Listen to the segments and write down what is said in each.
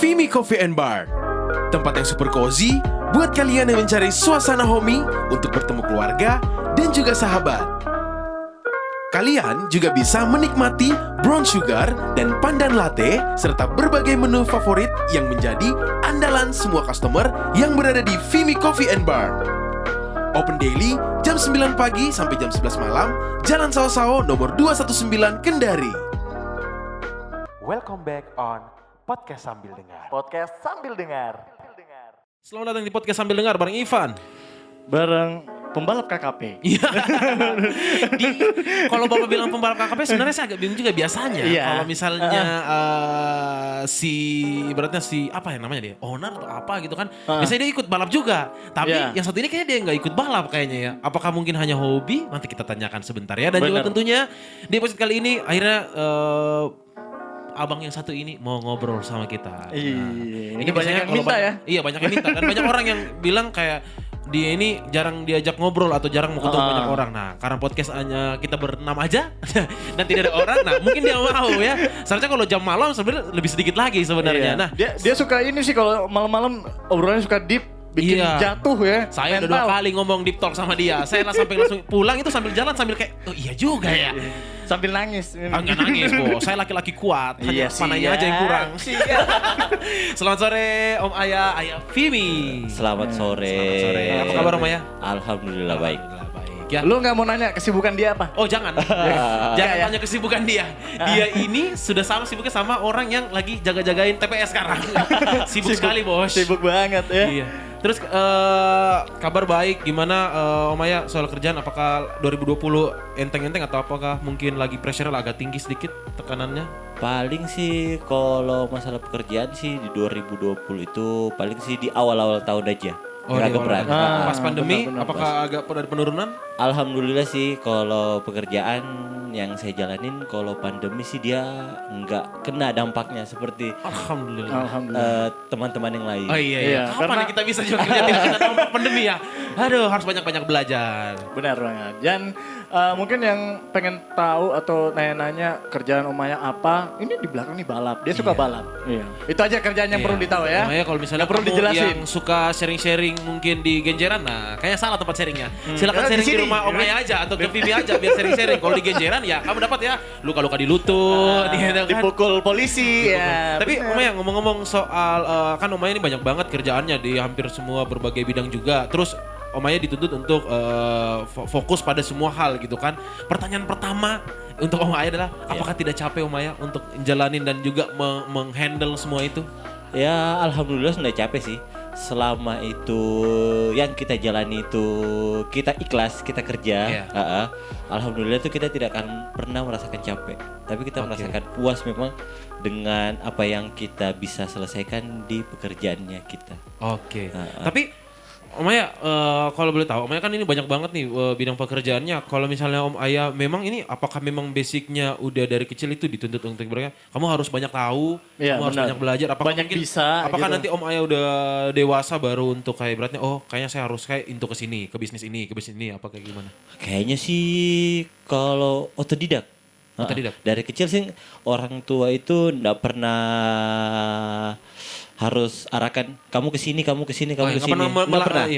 Vimy Coffee and Bar. Tempat yang super cozy buat kalian yang mencari suasana homey untuk bertemu keluarga dan juga sahabat. Kalian juga bisa menikmati brown sugar dan pandan latte serta berbagai menu favorit yang menjadi andalan semua customer yang berada di Vimy Coffee and Bar. Open daily jam 9 pagi sampai jam 11 malam, Jalan Sao-Sao nomor 219 Kendari. Welcome back on Podcast Sambil Dengar. Podcast sambil dengar. Selamat datang di Podcast Sambil Dengar bareng Ivan. Bareng pembalap KKP. Iya. Kalau Bapak bilang pembalap KKP sebenarnya saya agak bingung juga biasanya. Iya. Kalau misalnya ibaratnya apa ya namanya dia? Owner atau apa gitu kan. Biasanya dia ikut balap juga. Tapi yang satu ini kayaknya dia nggak ikut balap kayaknya ya. Apakah mungkin hanya hobi? Nanti kita tanyakan sebentar ya. Dan juga tentunya di episode kali ini akhirnya abang yang satu ini mau ngobrol sama kita. Nah, ini banyak yang minta ya? Iya banyak yang minta. Dan banyak orang yang bilang kayak dia ini jarang diajak ngobrol atau jarang mau ketemu banyak orang. Nah karena podcast hanya kita berenam aja dan tidak ada orang, nah mungkin dia mau ya. Seharusnya kalau jam malam sebenarnya lebih sedikit lagi sebenarnya. Nah dia suka ini sih kalau malam-malam obrolannya suka deep. Bikin jatuh ya. Saya udah 2 kali ngomong deep talk sama dia. Saya sampai langsung pulang itu sambil jalan sambil kayak, oh iya juga ya. Sambil nangis. Enggak nangis, Bo. Saya laki-laki kuat. Hanya panahnya aja yang kurang. Selamat sore Om Ayah Vimy. Selamat sore. Selamat sore. Apa kabar Om Ayah? Alhamdulillah baik. Ya. Lu gak mau nanya kesibukan dia apa? Oh jangan. Jangan tanya kesibukan dia. Dia ini sudah sama sibuknya sama orang yang lagi jaga-jagain TPS sekarang. Sibuk sekali bos. Sibuk banget ya. Iya. Terus kabar baik gimana Om Ayah soal kerjaan, apakah 2020 enteng-enteng atau apakah mungkin lagi pressure agak tinggi sedikit tekanannya? Paling sih kalau masalah pekerjaan sih di 2020 itu paling sih di awal-awal tahun aja. Agak berat. Pas pandemi apakah agak ada penurunan? Alhamdulillah sih kalau pekerjaan yang saya jalanin kalau pandemi sih dia nggak kena dampaknya seperti teman-teman yang lain. Oh iya. Kapan kita bisa juga kerja tidak kena dampak pandemi ya? Aduh harus banyak-banyak belajar. Benar banget. Dan mungkin yang pengen tahu atau nanya-nanya kerjaan Om Ayah apa, ini di belakang nih balap. Dia suka balap. Iya. Itu aja kerjaan yang perlu ditahu ya. Om Ayah kalau misalnya perlu dijelasin. Yang suka sharing-sharing mungkin di Genjeran, nah kayaknya salah tempat sharingnya. Silakan sharing di rumah Om Ayah aja atau ke Vimy aja biar sharing-sharing. Kalau di Genjeran ya kamu dapat ya luka-luka di lutut, dipukul polisi ya. Tapi Om Ayah ngomong-ngomong soal kan Om Ayah ini banyak banget kerjaannya di hampir semua berbagai bidang juga. Terus Om Ayah dituntut untuk fokus pada semua hal gitu kan. Pertanyaan pertama untuk Om Ayah adalah apakah tidak capek Om Ayah untuk jalanin dan juga menghandle semua itu? Ya alhamdulillah sudah capek sih. Selama itu yang kita jalani itu kita ikhlas, kita kerja. Alhamdulillah itu kita tidak akan pernah merasakan capek. Tapi kita merasakan puas memang dengan apa yang kita bisa selesaikan di pekerjaannya kita. Tapi Om Ayah, kalau boleh tahu, Om Ayah kan ini banyak banget nih bidang pekerjaannya. Kalau misalnya Om Ayah memang ini, apakah memang basicnya udah dari kecil itu dituntut untuk mereka? Kamu harus banyak tahu, kamu harus banyak belajar. Apakah banyak mungkin, bisa. Apakah gitu. nanti Om Ayah udah dewasa baru untuk kayak beratnya? Oh, kayaknya saya harus kayak into ke sini, ke bisnis ini, apa kayak gimana? Kayaknya sih kalau otodidak. Dari kecil sih orang tua itu nggak pernah harus arahkan kamu ke sini. Nggak pernah.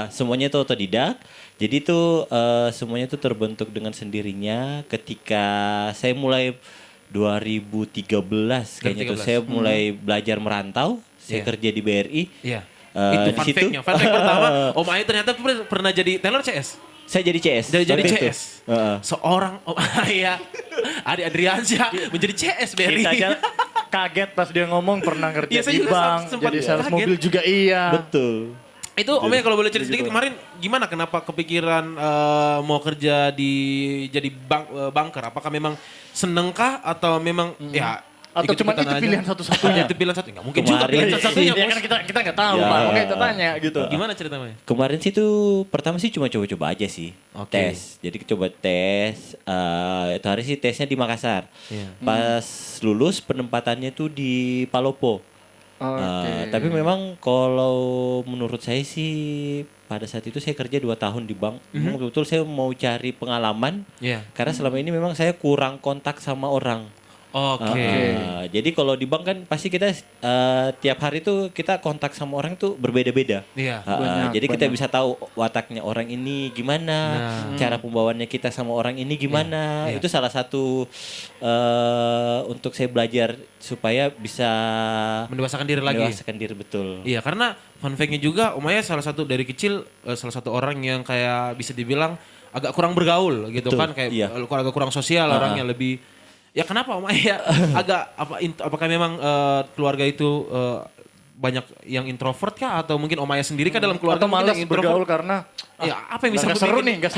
Semuanya itu otodidak. Jadi itu semuanya itu terbentuk dengan sendirinya ketika saya mulai 2013 kayaknya tuh saya mulai belajar merantau. Saya kerja di BRI. Itu fun fact-nya. Fun fact pertama, Om Ayah ternyata pernah jadi teller CS. Saya jadi CS. Jadi CS. Seorang Om Ayah, Adi Adriansyah menjadi CS BRI. Kita aja kaget pas dia ngomong pernah kerja di bank, jadi sales kaget. mobil juga iya. Betul. Itu Om Ayah kalau boleh cerita sedikit kemarin gimana kenapa kepikiran mau kerja jadi banker? Apakah memang senengkah atau memang atau cuma itu pilihan satu-satunya? Itu pilihan satu, nggak mungkin juga pilihan satu-satunya. Ya kan kita nggak tahu Pak, makanya kita tanya gitu. Gimana ceritanya? Kemarin sih tuh pertama sih cuma coba-coba aja sih, tes. Jadi coba tes, itu hari sih tesnya di Makassar. Pas lulus penempatannya tuh di Palopo. Tapi memang kalau menurut saya sih pada saat itu saya kerja 2 tahun di bank. Memang betul saya mau cari pengalaman. Karena selama ini memang saya kurang kontak sama orang. Oke. Jadi kalau di bank kan pasti kita tiap hari tuh kita kontak sama orang tuh berbeda-beda. Iya. Jadi kita bisa tahu wataknya orang ini gimana, cara pembawaannya kita sama orang ini gimana. Iya. Itu salah satu untuk saya belajar supaya bisa Mendewasakan diri lagi. mendewasakan diri betul. Iya, karena fun fact-nya juga Om Aya salah satu dari kecil salah satu orang yang kayak bisa dibilang agak kurang bergaul gitu Betul, kan, kayak iya. agak kurang sosial orangnya lebih. Ya kenapa Om Aya agak apakah memang keluarga itu banyak yang introvert kah atau mungkin Om Aya sendiri kah dalam keluarga Atau mungkin malas yang introvert? bergaul karena Ya, apa yang bisa nggak seru bikin- nih, nggak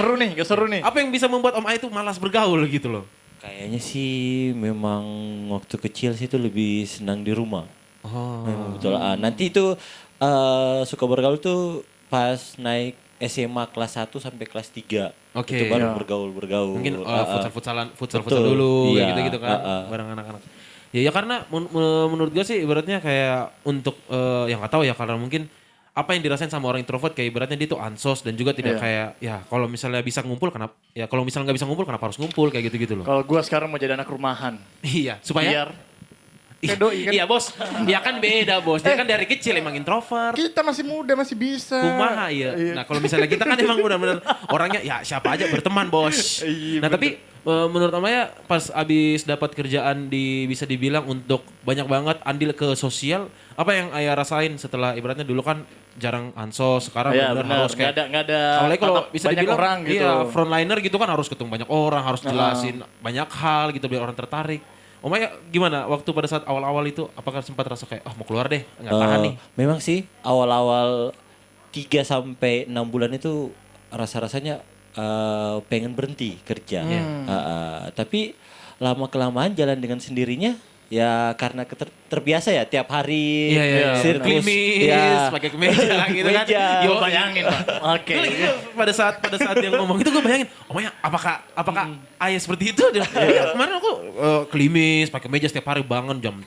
seru nih. Apa yang bisa membuat Om Aya itu malas bergaul gitu loh? Kayaknya sih memang waktu kecil sih itu lebih senang di rumah. Oh. Memang betul. Nanti itu suka bergaul tuh pas naik SMA kelas 1 sampai kelas 3. Oke. Itu baru Ya. bergaul. Mungkin futsal Betul. dulu Iya. kayak gitu-gitu kan bareng anak-anak. Ya karena menurut gue sih ibaratnya kayak untuk yang nggak tahu ya karena mungkin apa yang dirasain sama orang introvert kayak ibaratnya dia tuh ansos dan juga tidak kayak ya kalau misalnya bisa ngumpul kenapa ya kalau misalnya nggak bisa ngumpul kenapa harus ngumpul kayak gitu-gitu loh. Kalau gua sekarang mau jadi anak rumahan. Iya, supaya Biar kayak doi kan. Iya, Bos. Ya kan beda, Bos. Dia kan dari kecil emang introvert. Kita masih muda, masih bisa. Kumaha iya. Nah kalau misalnya kita kan emang benar-benar orangnya ya siapa aja berteman bos. Nah tapi menurut Amaya pas abis dapat kerjaan bisa dibilang untuk banyak banget andil ke sosial, apa yang Ayah rasain setelah ibaratnya dulu kan jarang ansos, sekarang Iya, benar benar. harus kayak Nggak ada apalagi kalau tatap bisa banyak dibilang orang gitu. iya frontliner gitu kan harus ketemu banyak orang, harus jelasin banyak hal gitu biar orang tertarik. Om Aya gimana waktu pada saat awal-awal itu apakah sempat rasa kayak mau keluar deh nggak tahan nih? Memang sih awal-awal 3 sampai 6 bulan itu rasa-rasanya pengen berhenti kerja. Tapi lama-kelamaan jalan dengan sendirinya ya karena terbiasa ya tiap hari Iya. sirkus, Klimis, ya. pakai kemeja gitu kan. Kemeja. Yo, Gua bayangin, Pak. Oke. Gue lagi pada saat dia ngomong itu gue bayangin, oh ya apakah Ayah seperti itu? Dia, kemarin aku klimis, pakai meja setiap hari bangun jam 7,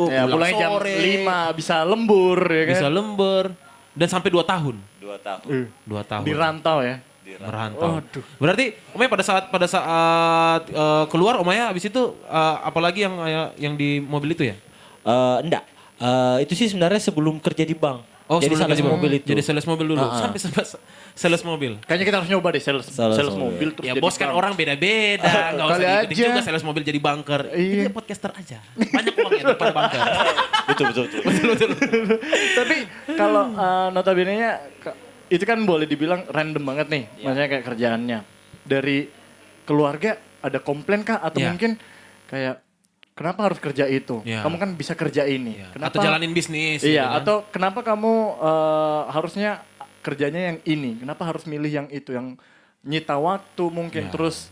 Ya, pulang mulai jam sore, 5 bisa lembur ya kan. bisa lember dan sampai 2 tahun. 2 tahun. 2 tahun. Di rantau ya. Merantau. Berarti Om Aya pada saat keluar Om Aya habis itu apalagi yang di mobil itu ya? Enggak. Itu sih sebenarnya sebelum kerja di bank. Jadi sebelum sales kerja di bank. mobil itu. Jadi sales mobil dulu. Sampai sales mobil. Kayaknya kita harus nyoba deh sales Sales mobil terus Ya jadi bos kan bank. orang beda-beda, nggak usah Kali diikutin aja. juga sales mobil jadi bunker. Iya. Jadi podcaster aja, banyak uang ya daripada bunker. betul. Tapi kalau notabene-nya itu kan boleh dibilang random banget nih. Maksudnya kayak kerjaannya. Dari keluarga ada komplain kah? Atau Iya. mungkin kayak kenapa harus kerja itu? Iya. Kamu kan bisa kerja ini. Kenapa? Atau jalanin bisnis. Iya, gitu kan. atau kenapa kamu harusnya kerjanya yang ini? Kenapa harus milih yang itu? Yang nyita waktu mungkin terus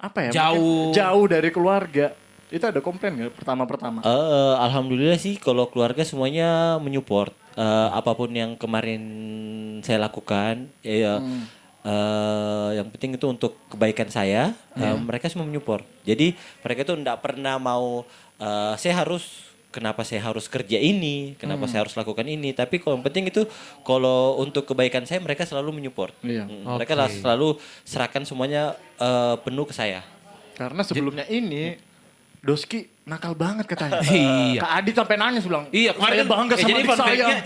apa ya? Jauh. Mungkin jauh dari keluarga. Itu ada komplain nggak pertama-pertama? Alhamdulillah sih kalau keluarga semuanya menyupport apapun yang kemarin saya lakukan. Yang penting itu untuk kebaikan saya. Mereka semua menyupport. Jadi mereka tuh enggak pernah mau kenapa saya harus kerja ini, kenapa saya harus lakukan ini. Tapi kalau yang penting itu kalau untuk kebaikan saya mereka selalu menyupport. Iya. Mereka selalu serahkan semuanya penuh ke saya. Karena sebelumnya ini Doski nakal banget katanya. Iya. Kak Adit sampai nangis bilang. Iya kemarin saya bangga sama jadi adik fun saya. fact-nya,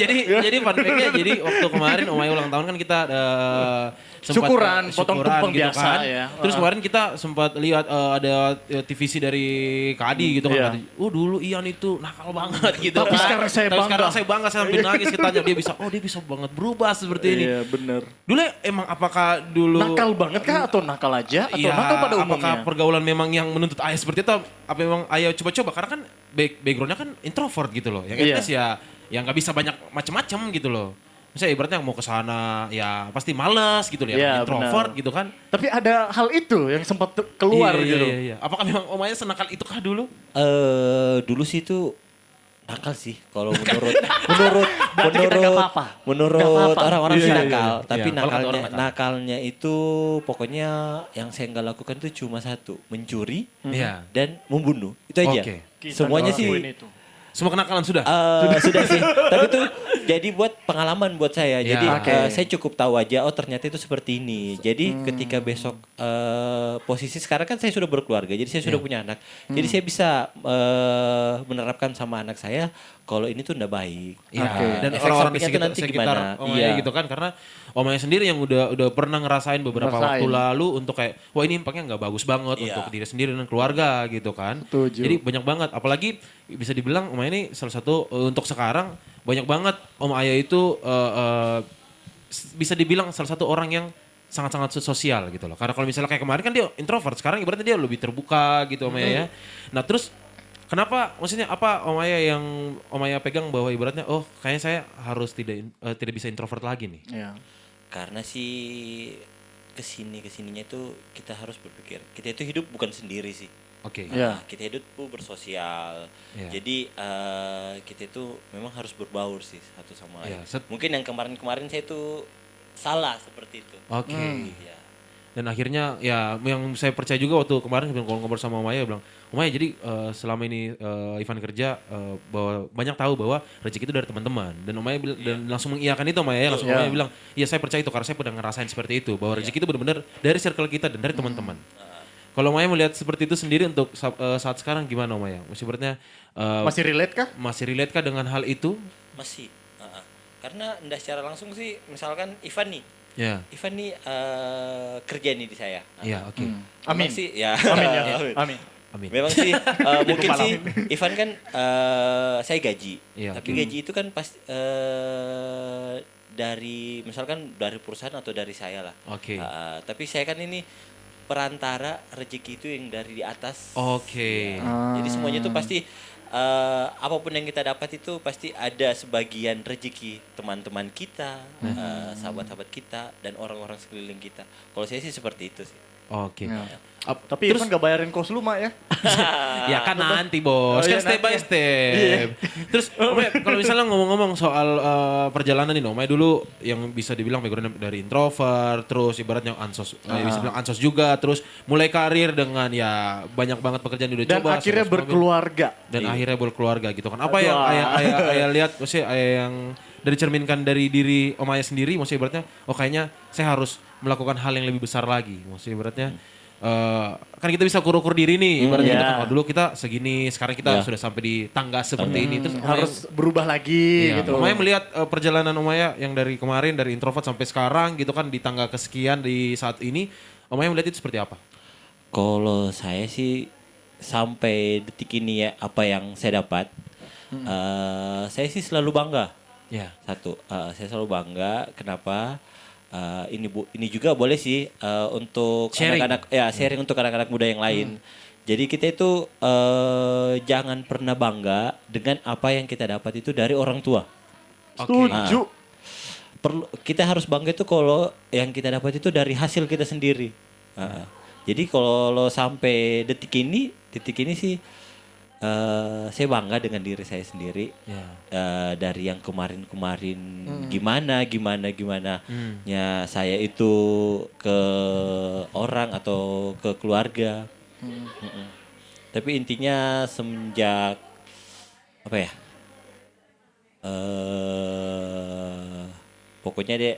jadi fun fact-nya jadi waktu kemarin Om Aya ulang tahun kan kita sempat Syukuran, potong tumpeng gitu biasa kan. ya. Terus kemarin kita sempat lihat ada TVC dari Kak Adi gitu Iya. kan. Dulu Ian itu nakal banget gitu Tapi kan. sekarang saya Tapi bangga. sekarang saya bangga, saya sampai nangis ketanya dia bisa banget berubah seperti ini. Iya bener. Dulu emang apakah dulu Nakal banget kah atau nakal aja? Atau Iya, nakal pada umumnya? apakah pergaulan memang yang menuntut Ayah seperti itu? Apa memang Ayah coba-coba? Karena kan backgroundnya kan introvert gitu loh. Yang Iya. Agnes ya yang nggak bisa banyak macam-macam gitu loh. Misalnya ibaratnya mau ke sana ya pasti males gitu loh ya. Iya, Introvert benar. gitu kan. Tapi ada hal itu yang sempat keluar Iya, gitu. Iya. Apakah memang Om Aya senakal itu kah dulu? Dulu sih itu nakal sih kalau menurut Berarti kita nggak apa-apa. menurut Nggak apa-apa. orang-orang sih Iya, iya, nakal. iya. Tapi Iya, kalau kata orang nakal. nakalnya itu pokoknya yang saya nggak lakukan itu cuma satu, mencuri Iya. dan membunuh. Itu aja. Oke. Kita Semuanya nggak sih lakuin itu. Semua kenakalan sudah? sudah sih. Tapi tuh jadi buat pengalaman buat saya. Ya. Jadi Oke. saya cukup tahu aja oh ternyata itu seperti ini. Jadi ketika besok posisi sekarang kan saya sudah berkeluarga. Jadi saya sudah punya anak. Jadi saya bisa menerapkan sama anak saya kalau ini tuh enggak baik. Iya. Oke. Dan Efek orang-orang di sampingnya tuh sekitar, nanti sekitar gimana? Om Ayah gitu kan, karena Om Ayah sendiri yang udah pernah ngerasain beberapa Ngerasain. waktu lalu untuk kayak, wah ini impactnya nggak bagus banget Iya. untuk diri sendiri dan keluarga gitu kan. Setuju. Jadi banyak banget, apalagi bisa dibilang Om Ayah ini salah satu untuk sekarang banyak banget Om Ayah itu bisa dibilang salah satu orang yang sangat-sangat sosial gitu loh. Karena kalau misalnya kayak kemarin kan dia introvert, sekarang ibaratnya dia lebih terbuka gitu Om Ayah ya. Nah terus kenapa, maksudnya apa Om Ayah yang Om Ayah pegang bahwa ibaratnya oh kayaknya saya harus tidak bisa introvert lagi nih. Iya. Karena sih kesininya itu kita harus berpikir kita itu hidup bukan sendiri sih. Oke. Iya. Kita hidup tuh bersosial. Iya. Jadi kita itu memang harus berbaur sih satu sama lain. Iya, Mungkin yang kemarin-kemarin saya itu salah seperti itu. Oke. Iya. Dan akhirnya ya yang saya percaya juga waktu kemarin ngobrol sama Om Ayah bilang, Om Ayah jadi selama ini Ivan kerja bahwa banyak tahu bahwa rezeki itu dari teman-teman. Dan Om Ayah dan langsung mengiyakan itu Om Ayah, langsung Om Iya. Ayah bilang, iya saya percaya itu karena saya pernah ngerasain seperti itu bahwa rezeki itu benar-benar dari circle kita dan dari teman-teman. Kalau Om Ayah melihat seperti itu sendiri untuk saat sekarang gimana Om Ayah? Maksudnya Masih relate kah? masih relate kah dengan hal itu? Masih. Karena enggak secara langsung sih misalkan Ivan nih. Ya. Ivan nih kerja nih di saya. Iya, oke. Memang Amin. sih ya. Amin ya. Amin. Amin. Amin. Memang sih mungkin sih Ivan kan saya gaji. Iya. Tapi gaji itu kan pas dari misalkan dari perusahaan atau dari saya lah. Oke. Tapi saya kan ini perantara rezeki itu yang dari di atas. Oke. Jadi semuanya itu pasti apapun yang kita dapat itu pasti ada sebagian rezeki teman-teman kita, sahabat-sahabat kita dan orang-orang sekeliling kita. Kalau saya sih seperti itu sih. Oke. Ya. Tapi Ivan gak bayarin kos lu, Mak ya? Ya kan nanti bos, Oh, kan iya, step by nanti ya. step. Terus Om Ayah, kalau misalnya ngomong-ngomong soal perjalanan ini, Om Ayah dulu yang bisa dibilang background dari introvert, terus ibaratnya ansos, bisa bilang ansos juga, terus mulai karir dengan ya banyak banget pekerjaan yang udah Dan coba. akhirnya sukses mobil. berkeluarga. Dan akhirnya berkeluarga gitu kan. Apa yang Wah. ayah lihat, maksudnya ayah yang dari cerminkan dari diri Om Ayah sendiri, maksudnya ibaratnya, oh kayaknya saya harus melakukan hal yang lebih besar lagi. Maksudnya ibaratnya, kan kita bisa ukur-ukur diri nih, ibaratnya kita Iya. kan, oh dulu kita segini, sekarang kita Iya. sudah sampai di tangga seperti ini. Terus Om Harus berubah lagi Ayah, gitu. Om Ayah melihat perjalanan Om Ayah yang dari kemarin, dari introvert sampai sekarang gitu kan, di tangga kesekian di saat ini, Om Ayah melihat itu seperti apa? Kalau saya sih sampai detik ini ya apa yang saya dapat, saya sih selalu bangga. Ya. Satu, saya selalu bangga. Kenapa? Ini juga boleh sih untuk Sharing. anak-anak, ya sharing untuk anak-anak muda yang lain. Jadi kita itu jangan pernah bangga dengan apa yang kita dapat itu dari orang tua. Setuju. Kita harus bangga itu kalau yang kita dapat itu dari hasil kita sendiri. Jadi kalau sampai detik ini sih saya bangga dengan diri saya sendiri. Ya. Dari yang kemarin gimana ya saya itu ke orang atau ke keluarga. Tapi intinya semenjak apa ya? Pokoknya deh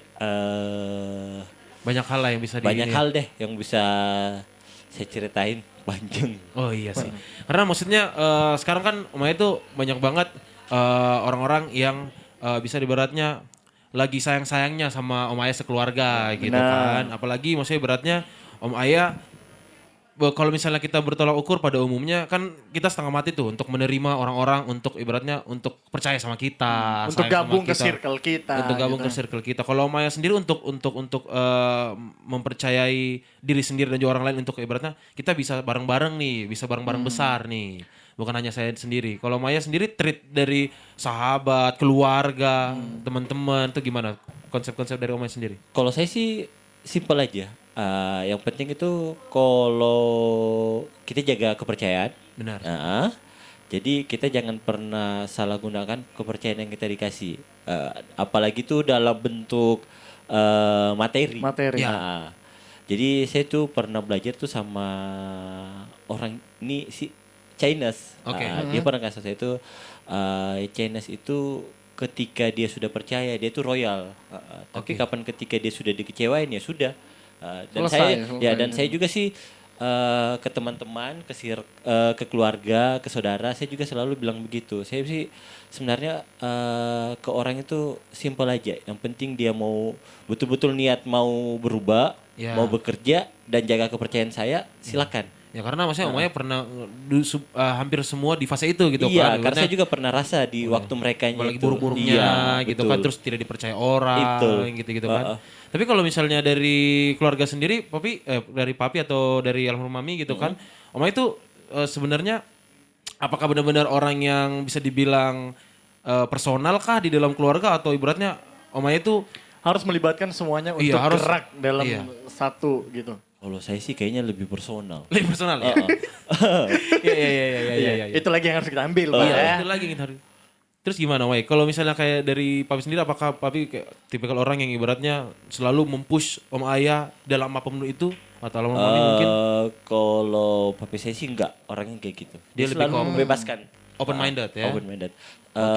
Banyak hal lah yang bisa banyak hal deh yang bisa saya ceritain panjang. Oh iya sih. Karena maksudnya sekarang kan Om Ayah itu banyak banget orang-orang yang bisa dibaratnya lagi sayang-sayangnya sama Om Ayah sekeluarga gitu Benar. kan. Apalagi maksudnya beratnya Om Ayah kalau misalnya kita bertolak ukur pada umumnya kan kita setengah mati tuh untuk menerima orang-orang untuk ibaratnya untuk percaya sama kita, Untuk sayang sama gabung ke kita. circle kita. Untuk gabung gitu. ke circle kita. Kalau Maya sendiri untuk mempercayai diri sendiri dan juga orang lain untuk ibaratnya kita bisa bareng-bareng nih, bisa bareng-bareng besar nih. Bukan hanya saya sendiri. Kalau Maya sendiri treat dari sahabat, keluarga, teman-teman itu gimana konsep-konsep dari Maya sendiri? Kalau saya sih simpel aja. Yang penting itu kalau kita jaga kepercayaan. Benar. Jadi kita jangan pernah salah gunakan kepercayaan yang kita dikasih. Apalagi itu dalam bentuk materi. Materi. Jadi saya tuh pernah belajar tuh sama orang ini si Chinese. Oke. Dia pernah ngasih saya itu Chinese itu ketika dia sudah percaya dia itu royal. Tapi kapan ketika dia sudah dikecewain ya sudah. Dan saya juga sih ke teman-teman, ke keluarga, ke saudara, saya juga selalu bilang begitu. Saya sih sebenarnya ke orang itu simple aja. Yang penting dia mau betul-betul niat mau berubah, mau bekerja dan jaga kepercayaan saya, silakan. Ya karena maksudnya Om Aya pernah hampir semua di fase itu gitu iya, kan. Karena saya juga pernah rasa di waktu mereka lagi itu. buruk-buruknya gitu betul. kan, terus tidak dipercaya orang gitu-gitu kan. Tapi kalau misalnya dari keluarga sendiri, dari papi atau dari almarhum mami gitu kan, Om Aya itu sebenarnya apakah benar-benar orang yang bisa dibilang personal kah di dalam keluarga, atau ibaratnya Om Aya itu Harus melibatkan semuanya untuk gerak dalam satu gitu. Kalau saya sih kayaknya lebih personal. lebih personal ya? Iya. Itu lagi yang harus kita ambil, Pak. Iya, itu lagi yang kita harus. Terus gimana, Wai? Kalau misalnya kayak dari Papi sendiri, apakah Papi kayak tipikal orang yang ibaratnya selalu mempush Om Aya dalam apapun itu? Atau almarhum mami mungkin? Kalau papi saya sih enggak orangnya kayak gitu. Dia lebih selalu membebaskan. Open minded ya? Open minded.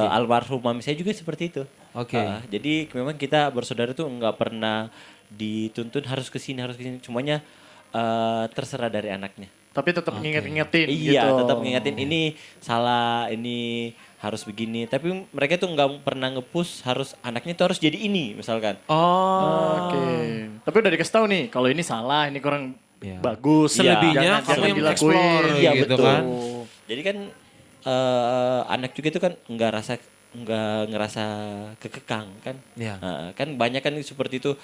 Almarhum mami saya juga seperti itu. Oke. Jadi memang kita bersaudara tuh enggak pernah dituntun harus ke sini, semuanya terserah dari anaknya. Tapi tetap ngingetin Iya, gitu. tetap ngingetin ini salah, ini harus begini. Tapi mereka tuh nggak pernah nge-push harus anaknya tuh harus jadi ini misalkan. Oke. Tapi udah dikasih tahu nih, kalau ini salah, ini kurang bagus. Selebihnya kamu jangan yang dilakuin. explore Iya gitu betul. kan. Jadi kan anak juga itu kan nggak ngerasa kekekang kan. Iya. Kan banyak kan seperti itu.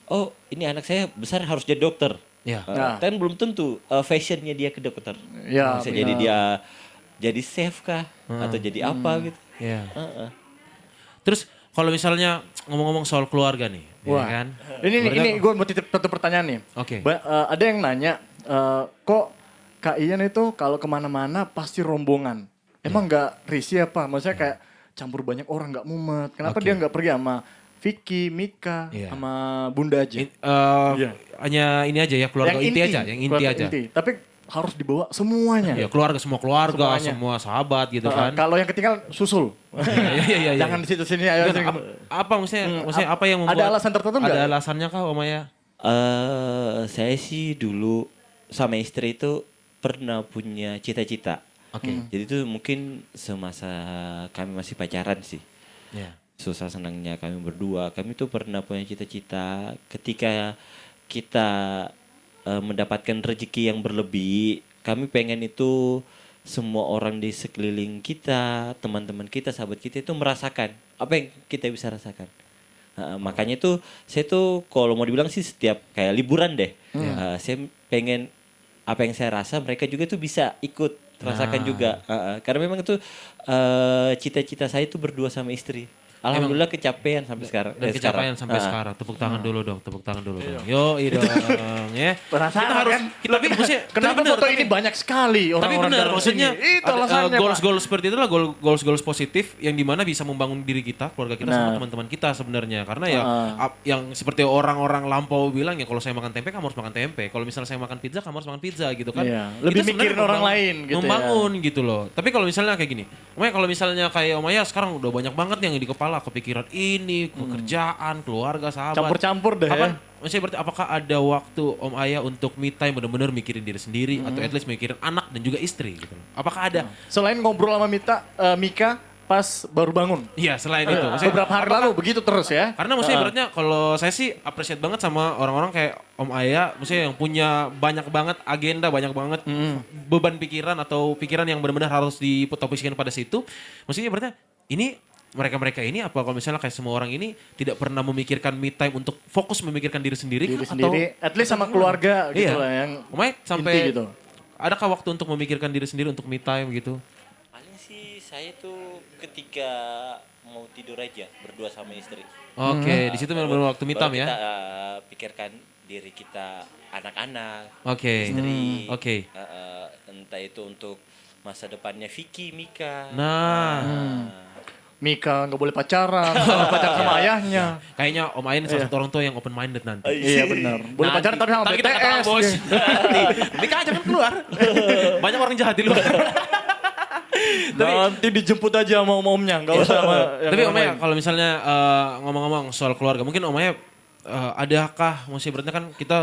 Oh ini anak saya besar harus jadi dokter. Iya. Kan belum tentu fashionnya dia ke dokter. Iya, Bisa jadi dia jadi chef kah atau jadi apa gitu. Iya. Terus kalau misalnya ngomong-ngomong soal keluarga nih, Wah. ya kan? Ini gue mau titip satu pertanyaan nih. Oke. Ada yang nanya, kok Kak Ian itu kalau kemana-mana pasti rombongan. Emang nggak risih apa? Maksudnya kayak campur banyak orang nggak mumet. Kenapa dia nggak pergi sama Vicky, Mika, sama Bunda aja? Hanya ini aja ya, keluarga inti aja, yang inti keluarga aja. Inti. Tapi harus dibawa semuanya. Ya keluarga, semua keluarga, Semuanya. semua sahabat gitu kan. Kalau yang ketinggalan susul. Iya. Jangan di situ-sini. Ayo, sini. Apa maksudnya apa yang membuat? Ada alasan tertentu nggak? Ada alasannya kah Om Aya? Saya sih dulu sama istri itu pernah punya cita-cita. Oke. Jadi itu mungkin semasa kami masih pacaran sih. Ya. Susah senangnya kami berdua. Kami tuh pernah punya cita-cita ketika kita mendapatkan rezeki yang berlebih. Kami pengen itu semua orang di sekeliling kita, teman-teman kita, sahabat kita itu merasakan apa yang kita bisa rasakan. Makanya itu saya tuh kalau mau dibilang sih setiap kayak liburan deh. Saya pengen apa yang saya rasa mereka juga tuh bisa ikut rasakan juga. Karena memang itu cita-cita saya itu berdua sama istri. Alhamdulillah kecapean sampai sekarang. Dan kecapean sampai sekarang. Tepuk tangan dulu dong, tepuk tangan dulu dong. Yo, dong ya. Penasaran Kita harus, kan? tapi maksudnya, Kenapa tapi bener, foto ini banyak sekali tapi orang-orang benar, datang maksudnya sini? Itu alasannya, Pak. goals-goals seperti itulah goals-goals positif yang dimana bisa membangun diri kita, keluarga kita sama teman-teman kita sebenarnya. Karena ya yang seperti orang-orang lampau bilang ya kalau saya makan tempe kamu harus makan tempe. Kalau misalnya saya makan pizza kamu harus makan pizza gitu kan. Iya, lebih Itu sebenarnya mikirin orang lain gitu ya. membangun gitu loh. Tapi kalau misalnya kayak gini, kalau misalnya kayak Om Aya sekarang udah banyak banget yang di kepala, kepikiran ini, pekerjaan, keluarga, sahabat. Campur-campur deh ya. Maksudnya berarti apakah ada waktu Om Aya untuk me time benar-benar mikirin diri sendiri atau at least mikirin anak dan juga istri gitu. Apakah ada? Selain ngobrol sama Mika pas baru bangun. Iya, selain itu. Maksudnya, Beberapa hari lalu begitu terus ya. karena maksudnya ibaratnya kalau saya sih appreciate banget sama orang-orang kayak Om Aya, maksudnya yang punya banyak banget agenda, banyak banget beban pikiran atau pikiran yang benar-benar harus ditopiskan pada situ. Maksudnya ibaratnya ini mereka ini apa kalau misalnya kayak semua orang ini tidak pernah memikirkan me time untuk fokus memikirkan diri sendiri, Diri sendiri, at least sama keluarga gitu lah yang Om Aya sampai inti gitu. adakah waktu untuk memikirkan diri sendiri untuk me time gitu? Paling sih saya tuh ketika mau tidur aja berdua sama istri. Oke, di situ benar-benar waktu me Baru time ya. kita pikirkan diri kita, anak-anak, Oke. istri. Oke. Entah itu untuk masa depannya Vicky, Mika. Nah, Mika nggak boleh pacaran, kalau pacaran sama ayahnya. kayaknya Om Aya ini salah satu orang tua yang open minded nanti. Iya benar. Boleh pacaran tapi sama Tapi kita katakan BTS. bos. gitu. Mika jangan keluar. Banyak orang jahat di luar. Nanti dijemput aja sama om-omnya, nggak usah sama yang Tapi orang Om Aya lain. kalau misalnya ngomong-ngomong soal keluarga, mungkin Om Aya adakah, maksudnya berarti kan kita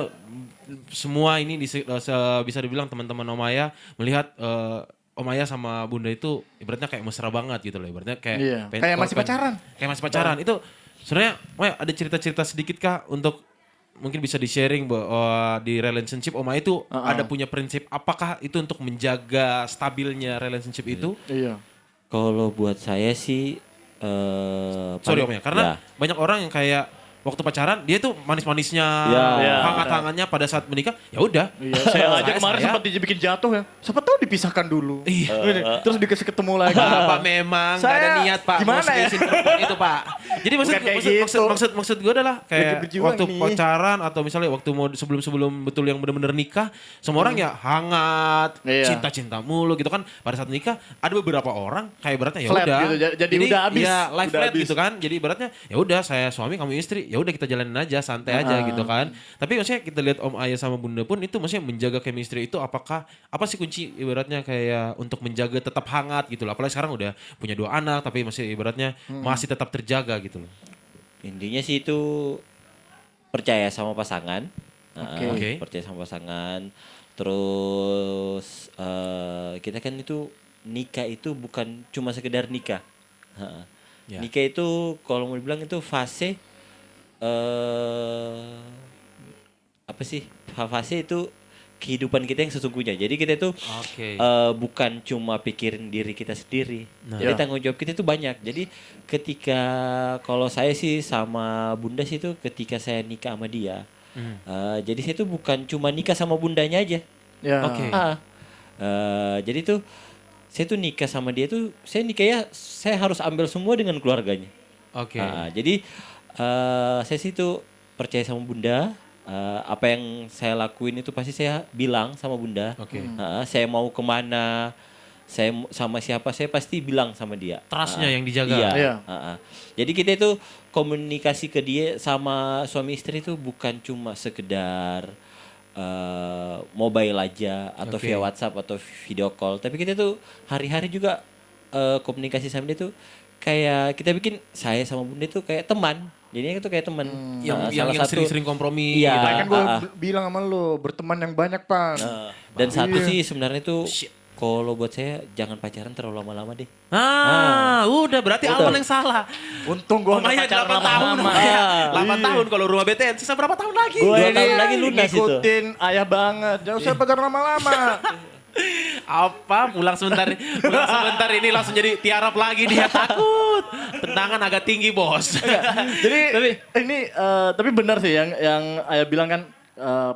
semua ini bisa dibilang teman-teman Om Aya melihat Om Aya sama Bunda itu ibaratnya kayak mesra banget gitu loh, ibaratnya kayak Iya, kayak masih pacaran. Kayak masih pacaran. Itu sebenarnya Om Aya ada cerita-cerita sedikit kah untuk mungkin bisa di-sharing bahwa di relationship Om Aya itu ada punya prinsip apakah itu untuk menjaga stabilnya relationship itu? Iya. Kalau buat saya sih Sorry Om paling- ya, karena ya. banyak orang yang kayak waktu pacaran dia tuh manis-manisnya, Ya. hangat-hangatnya pada saat menikah, ya udah. Iya, saya aja kemarin sempat dibikin jatuh ya. Siapa tahu dipisahkan dulu. Iya. Terus dikasih ketemu lagi. Bapak memang gak ada Saya- niat Pak gimana mau ya? seriusin perempuan itu Pak. Jadi Bukan kayak gitu. maksud gue adalah Lagi kayak berjuang waktu nih. pacaran atau misalnya waktu mau sebelum betul yang benar-benar nikah, semua orang ya hangat, Iya. cinta-cinta mulu gitu kan. Pada saat nikah ada beberapa orang kayak ibaratnya ya Flat udah. gitu, jadi udah habis. Ya life Udah flat habis. gitu kan. Jadi ibaratnya ya udah saya suami kamu istri, ya udah kita jalanin aja santai aja gitu kan. Tapi maksudnya kita lihat Om Aya sama Bunda pun itu maksudnya menjaga chemistry itu apakah apa sih kunci ibaratnya kayak untuk menjaga tetap hangat gitu loh. Apalagi sekarang udah punya 2 anak tapi masih ibaratnya masih tetap terjaga gitu loh. Intinya sih itu percaya sama pasangan. Oke. Percaya sama pasangan. Terus kita kan itu nikah itu bukan cuma sekedar nikah. Heeh. Ya. Nikah itu kalau mau dibilang itu fase apa sih? Fase itu kehidupan kita yang sesungguhnya. Jadi kita itu Oke. bukan cuma pikirin diri kita sendiri. Nah. Jadi Ya. tanggung jawab kita itu banyak. Jadi ketika kalau saya sih sama Bunda sih itu ketika saya nikah sama dia. Jadi saya itu bukan cuma nikah sama bundanya aja. Ya. Oke. Jadi tuh saya tuh nikah sama dia tuh saya nikahnya saya harus ambil semua dengan keluarganya. Oke. Jadi saya sih tuh percaya sama Bunda. Apa yang saya lakuin itu pasti saya bilang sama Bunda. Oke. Saya mau kemana, sama siapa saya pasti bilang sama dia. Trust-nya yang dijaga. Iya. Iya. Jadi kita itu komunikasi ke dia sama suami istri itu bukan cuma sekedar mobile aja atau Oke. via WhatsApp atau video call, tapi kita tuh hari-hari juga komunikasi sama dia tuh kayak kita bikin saya sama Bunda itu kayak teman. Jadinya itu kayak teman. Yang sering-sering kompromi Iya. gitu. Nah, kan gue bilang sama lu, berteman yang banyak, Pan. Dan satu Iya. sih sebenarnya itu Shit. kalau buat saya jangan pacaran terlalu lama-lama deh. Udah berarti Udah. awal yang salah. Untung gue Om Aya nggak pacaran 8 tahun. lama-lama. Om Aya. 8 Iya. tahun kalau rumah BTN sisa berapa tahun lagi? Gue 2 ini tahun lagi lunas itu. ngikutin ayah banget. Jangan usah pacaran lama-lama. Apa pulang sebentar ini langsung jadi tiarap lagi dia takut. Tendangan agak tinggi bos. Jadi tapi benar sih yang ayah bilang kan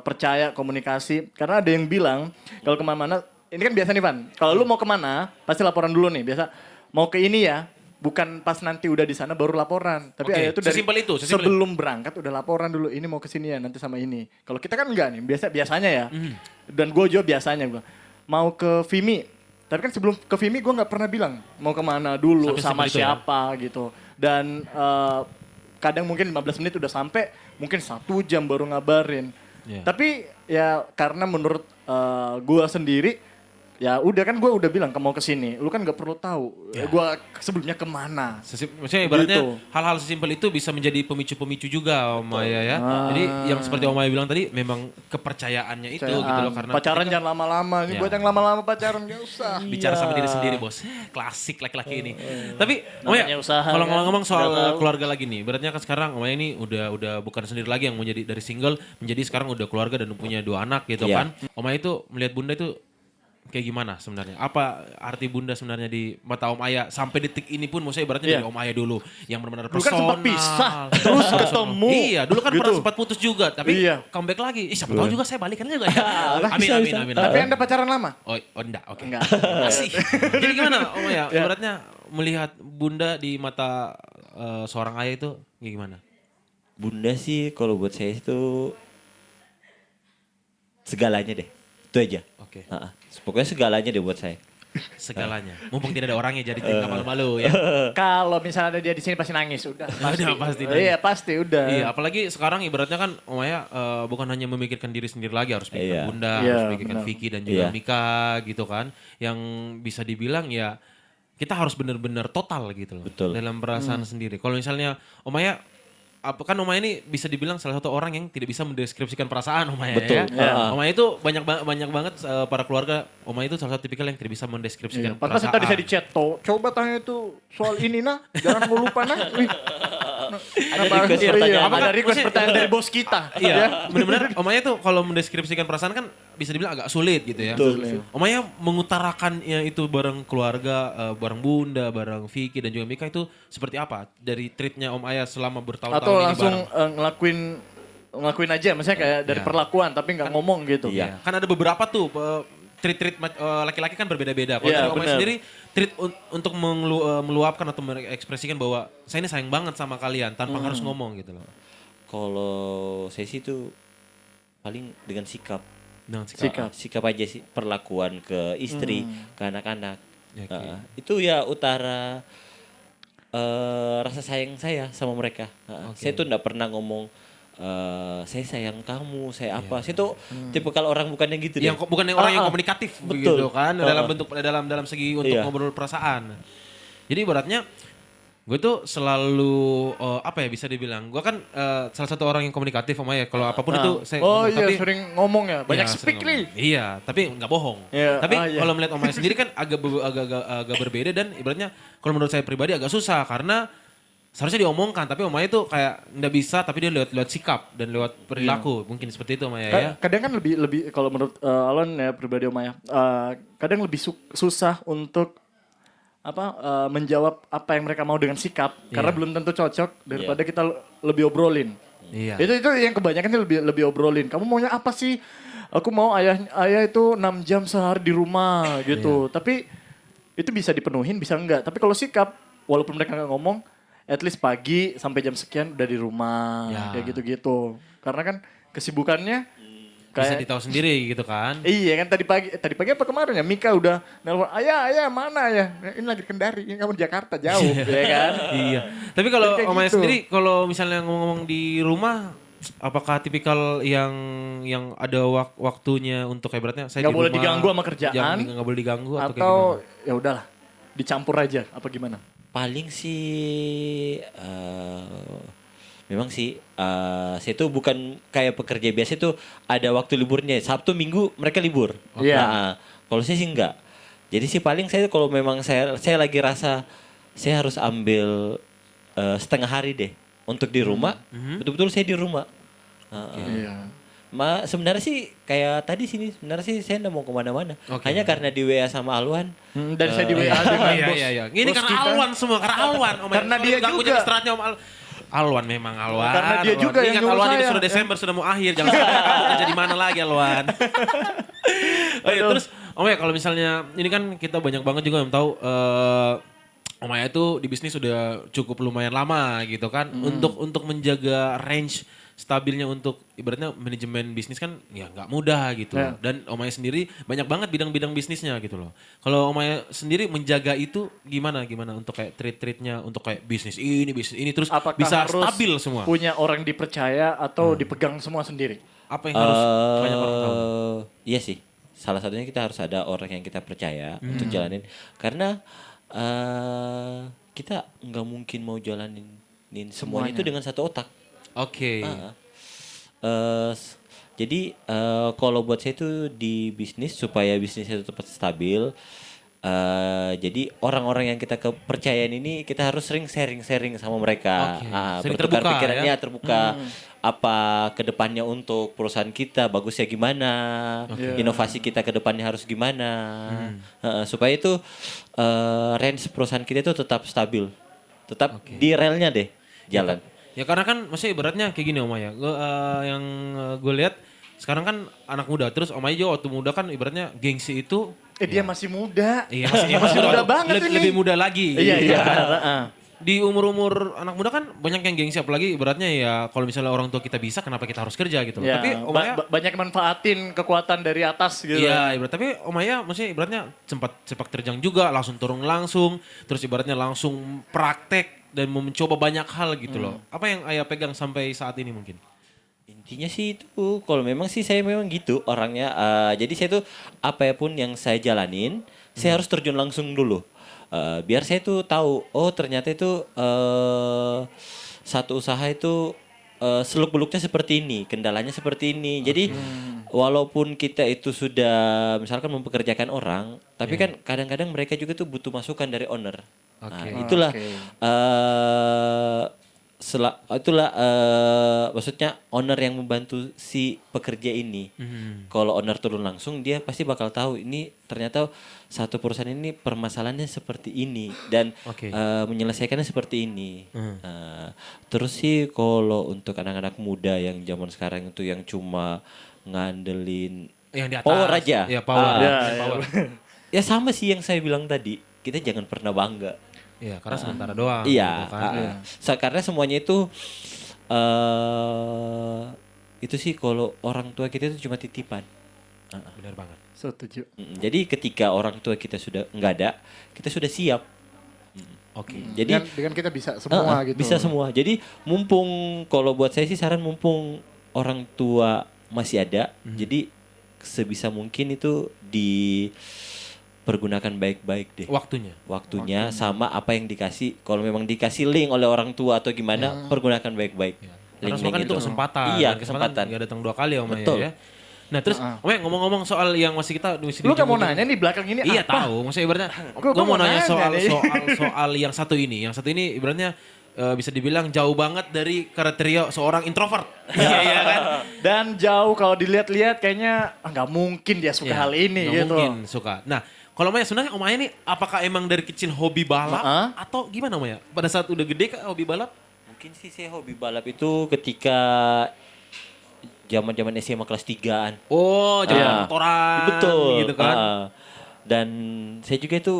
percaya komunikasi. Karena ada yang bilang kalau kemana-mana, ini kan biasa nih Pan. Kalau lu mau kemana pasti laporan dulu nih. Biasa mau ke ini ya. Bukan pas nanti udah di sana baru laporan. Tapi Oke, ayah itu dari sesimpel itu, sesimpel sebelum berangkat udah laporan dulu. Ini mau ke sini ya nanti sama ini. Kalau kita kan enggak nih. Biasanya ya. Dan gue juga biasanya gue mau ke Vimi. Tapi kan sebelum ke Vimi gue nggak pernah bilang mau kemana dulu Sampai sama sesimpel itu ya? siapa gitu. Dan kadang mungkin 15 menit udah sampai, mungkin 1 jam baru ngabarin. Iya. Tapi ya karena menurut gue sendiri, ya udah kan gue udah bilang mau ke sini. Lu kan nggak perlu tahu gue sebelumnya kemana. Maksudnya ibaratnya Gitu. hal-hal sesimpel itu bisa menjadi pemicu-pemicu juga Om Aya ya. Jadi yang seperti Om Aya bilang tadi memang kepercayaannya itu gitu loh. Karena Pacaran jangan lama-lama. Ini Ya. buat yang lama-lama pacaran gak usah. bicara sama diri sendiri bos. Klasik laki-laki ini. Tapi Om Namanya Aya, usaha, kalau kan? ngomong soal Udah tahu. keluarga lagi nih. Beratnya kan sekarang Om Aya ini udah bukan sendiri lagi yang menjadi dari single menjadi sekarang udah keluarga dan punya 2 anak gitu Iya. kan. Om Aya itu melihat Bunda itu kayak gimana sebenarnya? Apa arti Bunda sebenarnya di mata Om Aya sampai detik ini pun maksudnya ibaratnya Iya. dari Om Aya dulu yang benar-benar Dulu kan personal. sempat pisah, terus ketemu. Iya, dulu kan Gitu. pernah sempat putus juga, tapi Iya. comeback lagi. Siapa tahu juga saya balikan juga ya. Amin, Bisa, amin, bisa. amin. Tapi Anda pacaran lama? Oh enggak, oke. Enggak. Masih. Jadi gimana Om Aya? Ya. Ibaratnya melihat Bunda di mata seorang ayah itu gimana? Bunda sih kalau buat saya itu segalanya deh. Itu aja. Oke. Pokoknya segalanya deh buat saya. Segalanya. Mumpung tidak ada orangnya jadi tidak malu-malu ya. Kalau misalnya ada dia di sini pasti nangis, udah. Udah, pasti nangis. Iya, pasti udah. Iya, apalagi sekarang ibaratnya kan Om Aya bukan hanya memikirkan diri sendiri lagi, harus mikirkan Iya. Bunda, Iya, harus mikirkan benar. Vicky dan juga Iya. Mika gitu kan. Yang bisa dibilang ya kita harus benar-benar total gitu loh. Betul. Dalam perasaan sendiri. Kalau misalnya Om Aya, kan Om Aya ini bisa dibilang salah satu orang yang tidak bisa mendeskripsikan perasaan Om Aya. Betul. Ya. Om Aya itu banyak banget para keluarga. Om Aya itu salah satu tipikal yang tidak bisa mendeskripsikan Pantas perasaan. tadi saya di chat toh. Coba tanya itu soal ini nah, jangan mau lupa nah. Wih. Ada request pertanyaan. Ada request Maksudnya- pertanyaan dari bos kita. Iya, benar-benar Om Aya tuh kalau mendeskripsikan perasaan kan bisa dibilang agak sulit gitu ya. Betul. Om Aya mengutarakan ya itu bareng keluarga, bareng Bunda, bareng Vicky dan juga Mika itu seperti apa dari treatnya Om Aya selama bertahun-tahun Atau ini langsung bareng? ngelakuin aja, misalnya kayak dari Iya. perlakuan tapi nggak ngomong gitu. Iya. Kan ada beberapa tuh treat laki-laki kan berbeda-beda. Kalau Iya, dari Om Aya benar. sendiri treat untuk meluapkan atau mengekspresikan bahwa saya ini sayang banget sama kalian tanpa harus ngomong gitu loh. Kalau saya sih tuh paling dengan sikap. Dengan Sikap aja sih, perlakuan ke istri, ke anak-anak. Ya, oke. Itu ya utara rasa sayang saya sama mereka. Saya tuh enggak pernah ngomong saya sayang kamu, saya apa. Saya tuh tipe kalau orang bukan yang gitu deh. Yang bukan yang orang yang komunikatif Betul. begitu kan dalam bentuk dalam segi untuk Iya. ngobrol perasaan. Jadi ibaratnya gue tuh selalu apa ya bisa dibilang gue kan salah satu orang yang komunikatif sama ya kalau apapun itu saya Oh ngomong, iya tapi sering ngomong ya, banyak iya, speak sering nih. ngomong. Iya, tapi nggak bohong. Iya, Tapi iya. kalau melihat Om Aya sendiri kan agak berbeda dan ibaratnya kalau menurut saya pribadi agak susah karena seharusnya diomongkan tapi Om Aya tuh kayak nggak bisa tapi dia lewat sikap dan lewat perilaku mungkin seperti itu Om Aya ya. Kadang kan lebih kalau menurut Alon ya pribadi Om Maya, kadang lebih susah untuk menjawab apa yang mereka mau dengan sikap karena belum tentu cocok daripada kita lebih obrolin. Iya. Itu yang kebanyakan sih lebih obrolin. Kamu maunya apa sih? Aku mau ayah itu 6 jam sehari di rumah gitu. Tapi itu bisa dipenuhin, bisa enggak. Tapi kalau sikap, walaupun mereka nggak ngomong, at least pagi sampai jam sekian udah di rumah, kayak gitu-gitu. Karena kan kesibukannya Bisa kayak ditahu sendiri gitu kan. iya kan tadi pagi apa kemarin ya Mika udah nelpon ayah mana ya ini lagi di Kendari ini kamu di Jakarta jauh ya kan. Iya. Tapi kalau Kayak Om Aya gitu. sendiri kalau misalnya ngomong di rumah apakah tipikal yang ada waktunya untuk kayak beratnya saya Nggak di boleh rumah, diganggu sama kerjaan, nggak boleh diganggu atau kayak atau gimana? ya udahlah dicampur aja apa gimana? Paling sih memang sih saya tuh bukan kayak pekerja biasa tuh ada waktu liburnya. Sabtu Minggu mereka libur. Iya. Nah, kalau saya sih enggak. Jadi sih paling saya kalau memang saya lagi rasa saya harus ambil setengah hari deh untuk di rumah. Betul-betul saya di rumah. Iya. Sebenarnya sih kayak tadi sini sebenarnya sih saya nggak mau kemana-mana. Oke. Hanya karena di WA sama Alwan. Dan saya di WA dengan Iya bos. iya iya. Ini bos karena kita. Alwan semua, karena Alwan. Om Aya. Karena dia Ganggu juga. jam istirahatnya Om Alwan memang Alwan. Karena dia Alwan. juga yang Ingat nyuruh Alwan ini saya. sudah Desember sudah mau akhir. Jangan sampai kamu kerja di mana lagi Alwan. Oh iya, terus Om Aya kalau misalnya ini kan kita banyak banget juga yang tahu Om Aya itu di bisnis sudah cukup lumayan lama gitu kan. Untuk menjaga range stabilnya untuk ibaratnya manajemen bisnis kan ya nggak mudah gitu loh. Dan Om Aya sendiri banyak banget bidang-bidang bisnisnya gitu loh. Kalau Om Aya sendiri menjaga itu gimana untuk kayak treat-treatnya untuk kayak bisnis ini terus Apakah bisa harus stabil semua. punya orang dipercaya atau dipegang semua sendiri? Apa yang harus banyak orang tahu? Iya sih. Salah satunya kita harus ada orang yang kita percaya untuk jalanin. Karena kita nggak mungkin mau jalanin semuanya itu dengan satu otak. Oke. Jadi kalau buat saya itu di bisnis supaya bisnisnya itu tetap stabil. Jadi orang-orang yang kita kepercayaan ini kita harus sering sharing sama mereka. Oke. Sering Bertukar terbuka, pikirannya ya? terbuka. Apa kedepannya untuk perusahaan kita bagusnya gimana, inovasi kita kedepannya harus gimana, supaya itu range perusahaan kita itu tetap stabil, tetap di relnya deh jalan. Ya karena kan maksudnya ibaratnya kayak gini Om Aya. Yang gue lihat sekarang kan anak muda terus Om Aya juga waktu muda kan ibaratnya gengsi itu Dia masih muda. iya masih muda banget ini. lebih muda lagi. Iya. Di umur-umur anak muda kan banyak yang gengsi apalagi ibaratnya ya kalau misalnya orang tua kita bisa kenapa kita harus kerja gitu loh. Ya, Tapi Om Aya banyak manfaatin kekuatan dari atas gitu. iya, tapi Om Aya maksudnya ibaratnya sempat sepak terjang juga, langsung turun langsung, terus ibaratnya langsung praktek dan mencoba banyak hal gitu loh. Apa yang Ayah pegang sampai saat ini mungkin? Intinya sih itu, kalau memang sih saya memang gitu orangnya. Jadi saya tuh apapun yang saya jalanin, saya harus terjun langsung dulu. biar saya tuh tahu, oh ternyata itu satu usaha itu seluk-beluknya seperti ini, kendalanya seperti ini. Jadi walaupun kita itu sudah misalkan mempekerjakan orang, tapi kan kadang-kadang mereka juga tuh butuh masukan dari owner. Nah, itulah maksudnya owner yang membantu si pekerja ini. Kalau owner turun langsung, dia pasti bakal tahu ini ternyata satu perusahaan ini permasalahannya seperti ini dan menyelesaikannya seperti ini. Terus sih kalau untuk anak-anak muda yang zaman sekarang itu yang cuma ngandelin Yang di atas. power aja. Ya, power. Power. Ya sama sih yang saya bilang tadi, kita jangan pernah bangga. Iya, karena sementara doang. Iya, gitu kan. karena semuanya itu sih kalau orang tua kita itu cuma titipan. Benar banget. Setuju. Jadi ketika orang tua kita sudah nggak ada, kita sudah siap. Oke. Jadi Dengan kita bisa semua gitu. bisa semua. Jadi mumpung kalau buat saya sih saran mumpung orang tua masih ada, jadi sebisa mungkin itu dipergunakan baik-baik deh. Waktunya sama apa yang dikasih. Kalau memang dikasih link oleh orang tua atau gimana, pergunakan baik-baik. Karena semua kan itu kesempatan. Iya, Dan kesempatan. Nggak datang 2 kali Om Betul. ya. Nah terus Om ngomong-ngomong soal yang masih Lu gak mau nanya nih belakang ini Iya apa? tahu, maksudnya ibaratnya Gua gue mau mau nanya nanya nih. soal yang satu ini. Yang satu ini ibaratnya bisa dibilang jauh banget dari kriteria seorang introvert. Iya kan? Dan jauh kalau dilihat-lihat kayaknya nggak mungkin dia suka hal ini nggak gitu. mungkin suka. Nah, kalau Maya sebenarnya Om Aya nih apakah emang dari kecil hobi balap atau gimana Maya? Pada saat udah gede kah hobi balap? Mungkin sih saya hobi balap itu ketika zaman-zaman SMA kelas 3-an. Oh, jalan motoran. Betul. Gitu kan. Dan saya juga itu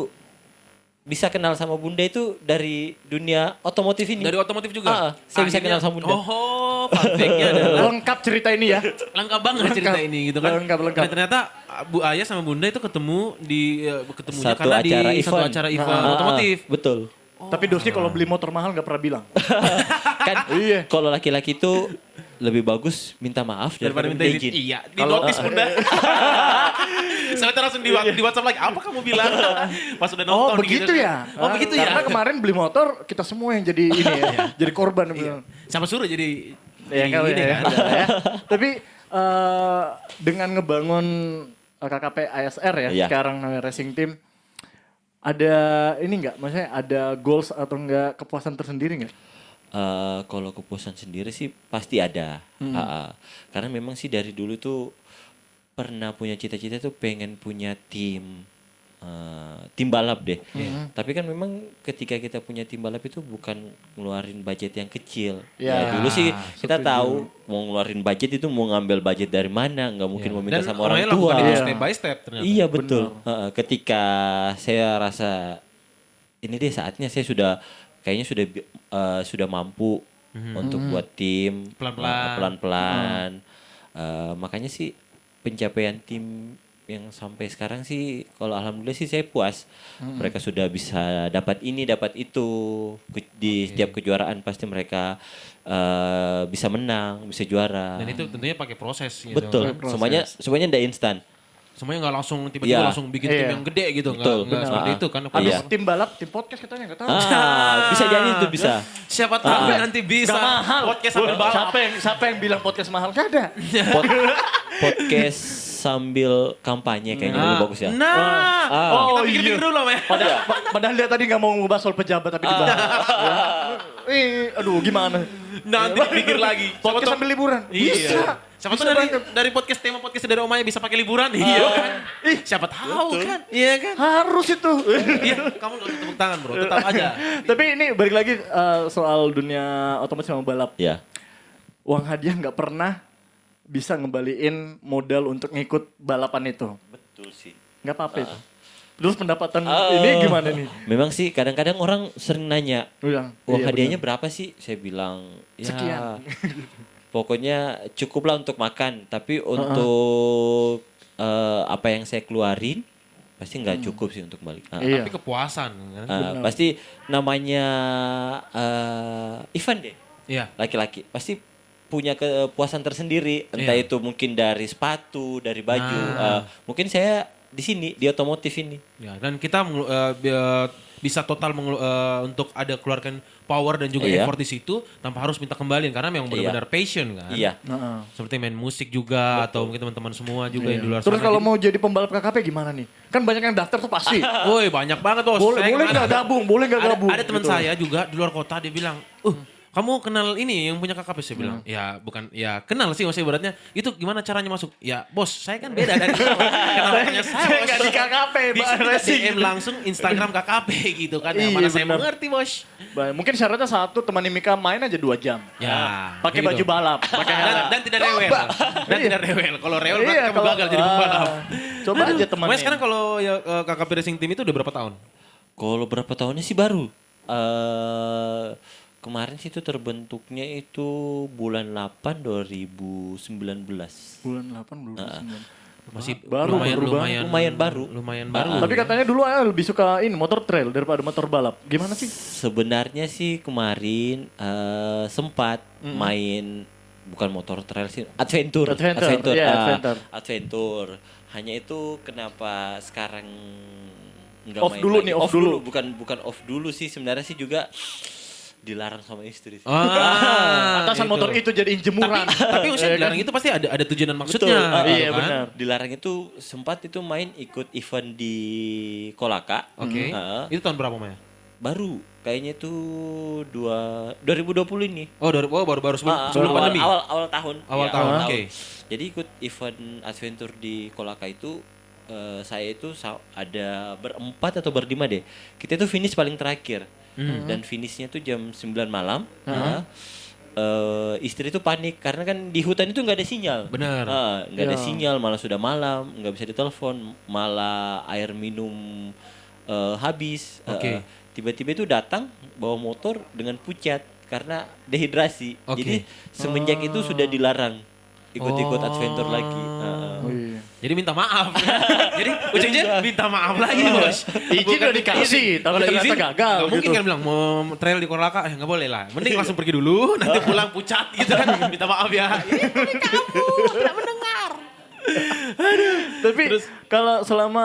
bisa kenal sama Bunda itu dari dunia otomotif ini. Dari otomotif juga? Saya bisa kenal sama Bunda. Oh, fun fact-nya adalah Lengkap cerita ini ya. lengkap banget cerita ini gitu kan. Lengkap. Dan ternyata Bu Aya sama Bunda itu ketemu ketemunya Satu karena acara di satu event. acara event otomotif. Betul. Tapi Dosi kalau beli motor mahal nggak pernah bilang. Kan kalau laki-laki itu lebih bagus minta maaf Daripada minta izin. izin. Iya, di notis Bunda. Saya langsung di WhatsApp lagi, apa kamu bilang? Pas udah nonton Oh begitu gitu. ya? Oh begitu ya? Karena kemarin beli motor kita semua yang jadi ini ya. Jadi korban. Iya. Sama suruh jadi Ya, ini ya, kan. ya. Tapi dengan ngebangun KKP ASR ya Iya. sekarang namanya racing team, ada ini nggak? Maksudnya ada goals atau enggak kepuasan tersendiri nggak? Kalau kepuasan sendiri sih pasti ada. Karena memang sih dari dulu tuh pernah punya cita-cita tuh pengen punya tim balap deh. Tapi kan memang ketika kita punya tim balap itu bukan ngeluarin budget yang kecil. Ya, Dulu sih kita tahu mau ngeluarin budget itu mau ngambil budget dari mana, nggak mungkin mau minta Dan sama orang Om Aya tua. lakukan itu step by step ternyata. Iya betul. Ketika saya rasa ini deh saatnya saya kayaknya sudah mampu untuk buat tim Pelan-pelan. pelan-pelan. Makanya sih pencapaian tim yang sampai sekarang sih kalau alhamdulillah sih saya puas. Mereka sudah bisa dapat ini, dapat itu. Di setiap kejuaraan pasti mereka bisa menang, bisa juara. Dan itu tentunya pakai proses gitu. Betul. kan. Semuanya tidak instan. Semuanya nggak langsung tiba-tiba Iya. langsung bikin tim Iya. yang gede gitu. Betul. Nggak seperti itu kan. Habis Iya. tim balap, tim podcast katanya nggak tahu. Bisa jadi itu bisa. Siapa tahu nanti bisa Nggak mahal. podcast sambil balap. Siapa yang bilang podcast mahal? Gak ada. Podcast sambil kampanye kayaknya lebih bagus ya. Nah, kita pikir-pikir dulu loh, Meh. Padahal dia tadi nggak mau ngebahas soal pejabat tapi dibahas. Aduh gimana? Nanti dipikir lagi. Podcast sambil liburan. Iya. Bisa. Siapa Bisa tuh banget. dari tema podcast dari Omaya bisa pakai liburan? Iya kan? Siapa tahu kan? Iya kan? Harus itu. Iya, kamu gak usah tepuk tangan bro, tetap aja. Tapi ini balik lagi soal dunia otomotif sama balap. Ya. Uang hadiah nggak pernah bisa ngembaliin modal untuk ngikut balapan itu. Betul sih. Nggak apa-apa itu. Terus pendapatan ini gimana nih? Memang sih kadang-kadang orang sering nanya, Bilang, uang iya, hadiahnya benar. berapa sih? Saya bilang, ya Sekian. pokoknya cukuplah untuk makan. Tapi untuk apa yang saya keluarin, pasti nggak cukup sih untuk balik. Iya. Tapi kepuasan kan? Pasti namanya Ivan deh, Iya. laki-laki. Pasti punya kepuasan tersendiri. Entah Iya. itu mungkin dari sepatu, dari baju. Mungkin saya di sini, di otomotif ini. Ya, dan kita bisa total untuk ada keluarkan power dan juga Iya. effort di situ tanpa harus minta kembaliin karena memang benar-benar passion kan. Iya. Heeh. Seperti main musik juga atau mungkin teman-teman semua juga yang di luar Terus sana. kalau mau jadi pembalap KKP gimana nih? Kan banyak yang daftar tuh pasti. Woi banyak banget bos. Boleh Saya boleh kemarin nggak gabung? Boleh nggak ada, gabung? ada teman Gitu. saya juga di luar kota dia bilang, kamu kenal ini yang punya KKP? Saya bilang, ya bukan, ya kenal sih maksudnya ibaratnya. Itu gimana caranya masuk? Ya bos, saya kan beda dari kenal hanya Saya bos. nggak di KKP, Bisa Bang, kita racing. DM langsung Instagram KKP gitu kan. Ya, Iya, mana saya benar. mengerti bos. Mungkin syaratnya satu, teman Mika main aja 2 jam. Ya, Pakai gitu. baju balap, pakai helm. Dan tidak rewel. Dan tidak rewel. Kalau rewel berarti kamu kalau- gagal jadi pembalap. Coba aja temannya. Mas sekarang kalau ya KKP Racing Team itu udah berapa tahun? Kalau berapa tahunnya sih baru? Kemarin sih itu terbentuknya itu bulan 8 2019. bulan 8 belum 9. Masih Baru, baru Lumayan baru. Lumayan baru. Tapi katanya dulu Ayah lebih suka ini motor trail daripada motor balap. Gimana sih? Sebenarnya sih kemarin sempat main bukan motor trail sih, adventure. Adventure, iya, adventure. Adventure. Hanya itu kenapa sekarang nggak Off main dulu lagi. nih, off dulu. Bukan off dulu sih, sebenarnya sih juga dilarang sama istri sih. Atasan gitu. motor itu jadiin jemuran. Tapi usia dilarang itu pasti ada tujuan dan maksudnya. Betul. gitu Iya, kan? benar. Dilarang itu sempat itu main ikut event di Kolaka. Oke. Itu tahun berapa Maya? Baru kayaknya itu 2020 ini. Oh, baru sebelum pandemi. Awal tahun. Awal Ya, tahun, oke. Jadi ikut event adventure di Kolaka itu saya itu ada berempat atau berlima deh. Kita itu finish paling terakhir. Dan finishnya tuh jam 9 malam. Istri itu panik karena kan di hutan itu nggak ada sinyal. Benar. Nggak ada sinyal, malah sudah malam, nggak bisa ditelepon, malah air minum habis. Oke. Tiba-tiba itu datang bawa motor dengan pucat karena dehidrasi. Oke. Jadi semenjak itu sudah dilarang ikut-ikut adventure lagi. Oh, iya. Jadi minta maaf. Jadi ujungnya minta maaf lagi bos. Izin udah dikasih, tapi Kalau ternyata izin gagal nggak mungkin gitu. kan bilang mau trail di Kolaka, nggak boleh lah. Mending langsung pergi dulu, nanti pulang pucat gitu kan. Minta maaf ya. Tapi kalau selama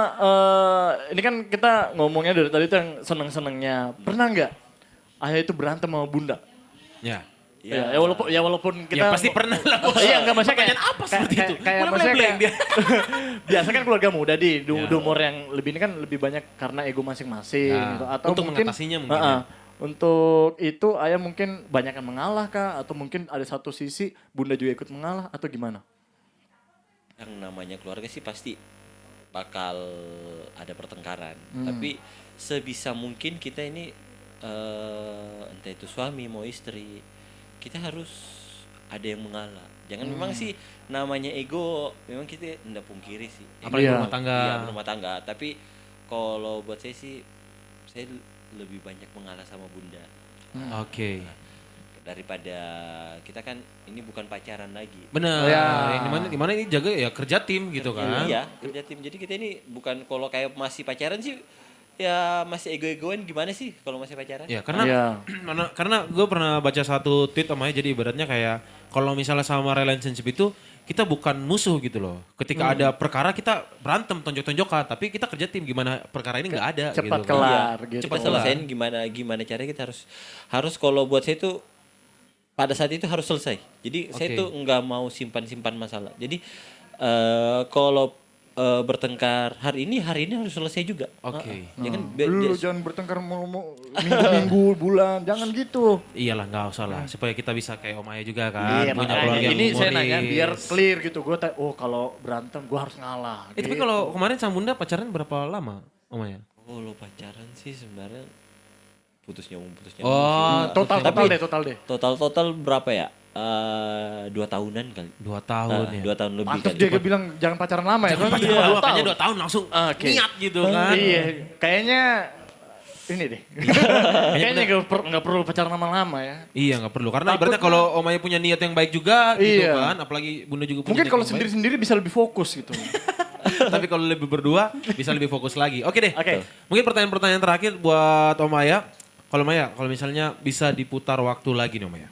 ini kan kita ngomongnya dari tadi tuh yang seneng-senengnya. Pernah nggak Ayah itu berantem sama Bunda? Ya. Ya, walaupun kita Ya pasti pernah lah bos. Iya, enggak maksudnya kayak Pertanyaan apa seperti itu? Kayak Mulai maksudnya blank kayak biasa kan keluarga muda di Ya. umur yang lebih ini kan lebih banyak karena ego masing-masing Ya, gitu. Atau untuk mungkin mengatasinya mungkin Heeh. ya. Untuk itu Ayah mungkin banyak yang mengalah kah atau mungkin ada satu sisi Bunda juga ikut mengalah atau gimana? Yang namanya keluarga sih pasti bakal ada pertengkaran. Tapi sebisa mungkin kita ini entah itu suami mau istri, kita harus ada yang mengalah. Jangan memang sih namanya ego, memang kita tidak pungkiri sih. Apalagi Iya. rumah tangga. Iya, rumah tangga. Tapi kalau buat saya sih, saya lebih banyak mengalah sama Bunda. Oke. Daripada kita kan ini bukan pacaran lagi. Benar. Ya. Dimana ini jaga ya kerja tim gitu kan. Iya, kerja tim. Jadi kita ini bukan kalau kayak masih pacaran sih, ya masih ego-egoan gimana sih kalau masih pacaran? Ya karena Iya. karena gue pernah baca satu tweet sama jadi ibaratnya kayak kalau misalnya sama relationship itu kita bukan musuh gitu loh. Ketika ada perkara kita berantem tonjok-tonjokan, tapi kita kerja tim gimana perkara ini nggak ada Cepat gitu. kelar Iya, gitu. cepat selesaiin gimana caranya kita harus kalau buat saya itu pada saat itu harus selesai. Jadi saya Oke. tuh nggak mau simpan masalah. Jadi kalau bertengkar hari ini harus selesai juga. Oke. Ya kan Lu jangan bertengkar minggu-minggu, bulan, jangan gitu. Iyalah nggak usah lah supaya kita bisa kayak Om Aya juga kan punya makanya keluarga yang ini saya humoris. nanya biar clear gitu. Gue kalau berantem gue harus ngalah. Tapi gitu. kalau kemarin sama Bunda pacaran berapa lama Om Aya? kalau pacaran sih sebenarnya putusnya Oh, total deh. total berapa ya? 2 tahunan kali. 2 tahun ya. 2 tahun lebih Pantas kali. dia bilang jangan pacaran lama ya. Kan Iya, cuma 2 tahun. makanya 2 tahun langsung Oke. niat gitu kan. Iya, kayaknya ini deh. Kayaknya nggak perlu pacaran lama-lama ya. Iya nggak perlu karena Takutnya- ibaratnya kalau Om Aya punya niat yang baik juga gitu Iya. kan, apalagi Bunda juga punya Mungkin niat kalau yang baik. sendiri-sendiri bisa lebih fokus gitu. Tapi kalau lebih berdua bisa lebih fokus lagi. Oke deh. Oke. Mungkin pertanyaan-pertanyaan terakhir buat Om Aya. Kalau Om Aya, kalau misalnya bisa diputar waktu lagi nih Om Aya.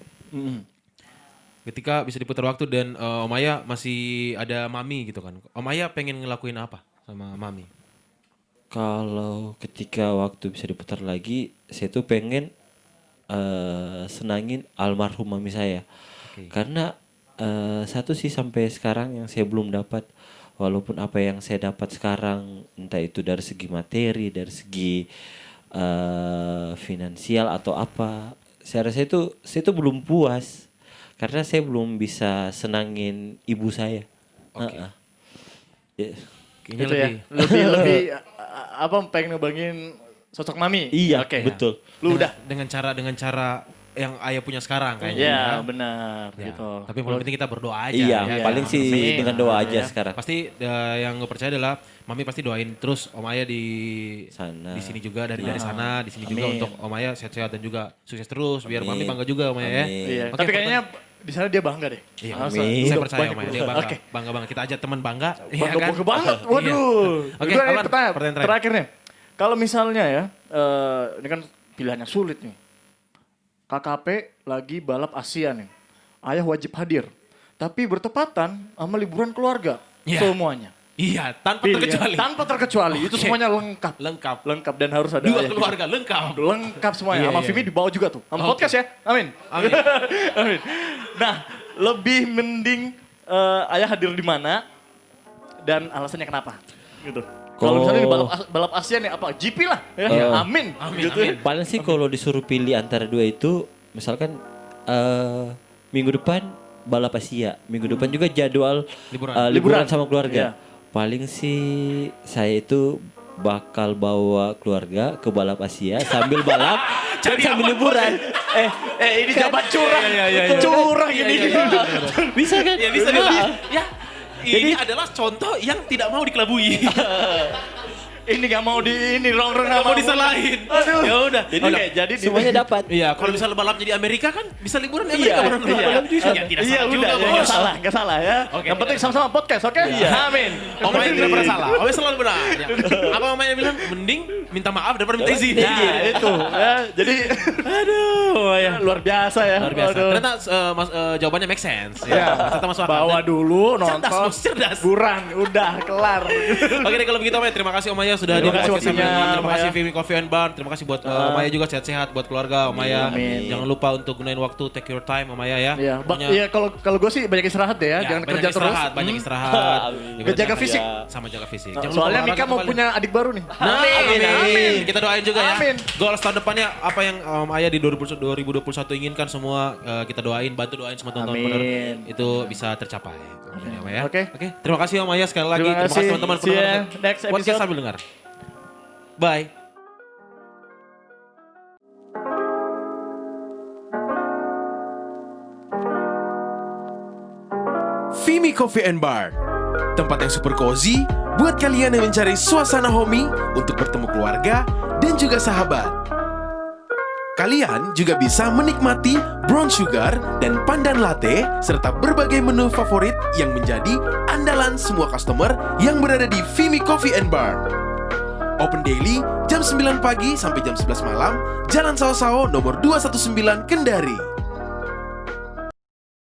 Ketika bisa diputar waktu dan Om Aya masih ada Mami gitu kan. Om Aya pengen ngelakuin apa sama Mami? Kalau ketika waktu bisa diputar lagi, saya tuh pengen senangin almarhum mami saya. Karena satu sih sampai sekarang yang saya belum dapat, walaupun apa yang saya dapat sekarang entah itu dari segi materi, dari segi finansial atau apa, saya rasa saya itu belum puas karena saya belum bisa senangin ibu saya. Ya. Kayaknya Gitu ya. Lebih apa pengen ngebangin sosok mami. Iya, Oke. betul. Lu udah. dengan cara yang ayah punya sekarang kayaknya. Iya, ya. benar Ya, gitu. Tapi yang paling penting kita berdoa aja. Iya, ya. paling sih Amin. dengan doa aja Ya. sekarang. Pasti yang gue percaya adalah Mami pasti doain terus Om Ayah di Sana. di sini juga dari sana, di sini juga Amin. untuk Om Ayah sehat-sehat dan juga sukses terus biar Mami bangga juga Om Ayah ya. Amin. Iya, Oke, tapi kayaknya di sana dia bangga deh. Iya, Masa? amin. Saya Udah percaya banyak Om Ayah dia bangga. Oke. Bangga banget kita ajak teman bangga. Bangga banget. Iya. Waduh. Oke, Gue Alan, pertanyaan pertanyaan terakhir nih. Kalau misalnya ya, ini kan pilihannya sulit nih. KKP lagi balap Asia nih. Ayah wajib hadir. Tapi bertepatan sama liburan keluarga. Iya. Semuanya. Iya, tanpa Pilihan. terkecuali. Tanpa terkecuali. Itu Oke. semuanya lengkap. Lengkap. Lengkap dan harus ada Dua ayah keluarga lengkap. juga. Lengkap semuanya. Iya, Sama iya. Vimi dibawa juga tuh. Sama Oke. podcast ya. Amin. Amin. Amin. Nah, lebih mending ayah hadir di mana dan alasannya kenapa? Gitu. Kalau misalnya di balap Asia nih apa? GP lah. Ya. Iya. Amin. Amin, Gitu. amin. Paling sih kalau disuruh pilih antara dua itu, misalkan minggu depan balap Asia, minggu depan juga jadwal Liburan. liburan Liburan. sama keluarga. Iya. Paling sih saya itu bakal bawa keluarga ke balap Asia sambil balap dan sambil liburan. Ini jabat curang. Iya. Curang ini. Bisa kan? Ya bisa Nah, Ya, ini adalah contoh yang tidak mau dikelabui. Ini gak mau rongrong Gak mau disalahin. Aduh. Ya udah. Jadi semuanya dapat. Iya, kalau misalnya balapnya di Amerika kan bisa liburan di Amerika bareng Iya, Ya tidak iya, salah juga, udah, ya, Bos. nggak salah ya. Oke, Yang penting tidak sama-sama podcast, oke? Iya. Amin. Om Ayah tidak pernah salah. Om Ayah selalu benar. Ya. Apa Om Ayah bilang? Mending minta maaf daripada minta izin. Nah, itu ya. Jadi aduh, ya luar biasa ya. Luar biasa. Aduh. Ternyata jawabannya make sense. Ya, Ternyata masuk akal. bawa dulu Cerdas, nonton. Bos, cerdas. Buran, udah kelar. Oke deh kalau begitu Om Ayah, terima kasih Om Ayah sudah Terima di kasih podcast kami. waktunya, Terima Om kasih Ayah. Vimy Coffee and Bar. Terima kasih buat Om Ayah juga sehat-sehat buat keluarga Om Ayah. Amin. Jangan lupa untuk gunain waktu, take your time Om Ayah ya. Iya, Pokoknya- iya kalau gue sih banyak istirahat deh ya, jangan banyak kerja terus. istirahat, banyak istirahat. Juga Jaga jangan- fisik. Sama jaga fisik. Nah, Jangan lupa soalnya olahraga Mika mau kembali. punya adik baru nih. Nah, amin. Kita doain juga ya. Amin. Goals tahun depannya apa yang Om Ayah di 2021 inginkan semua kita doain, bantu doain semua teman-teman Amin. benar itu bisa tercapai. Ya, Om Ayah. Oke. Terima kasih Om Ayah sekali lagi. Terima Terima kasih kasih. teman-teman See ya pendengar next podcast episode. sambil dengar. Bye. Vimy Coffee and Bar, tempat yang super cozy buat kalian yang mencari suasana homey untuk bertemu keluarga dan juga sahabat. Kalian juga bisa menikmati brown sugar dan pandan latte serta berbagai menu favorit yang menjadi andalan semua customer yang berada di Vimy Coffee and Bar. Open daily jam 9 pagi sampai jam 11 malam, Jalan Sao Sao nomor 219 Kendari.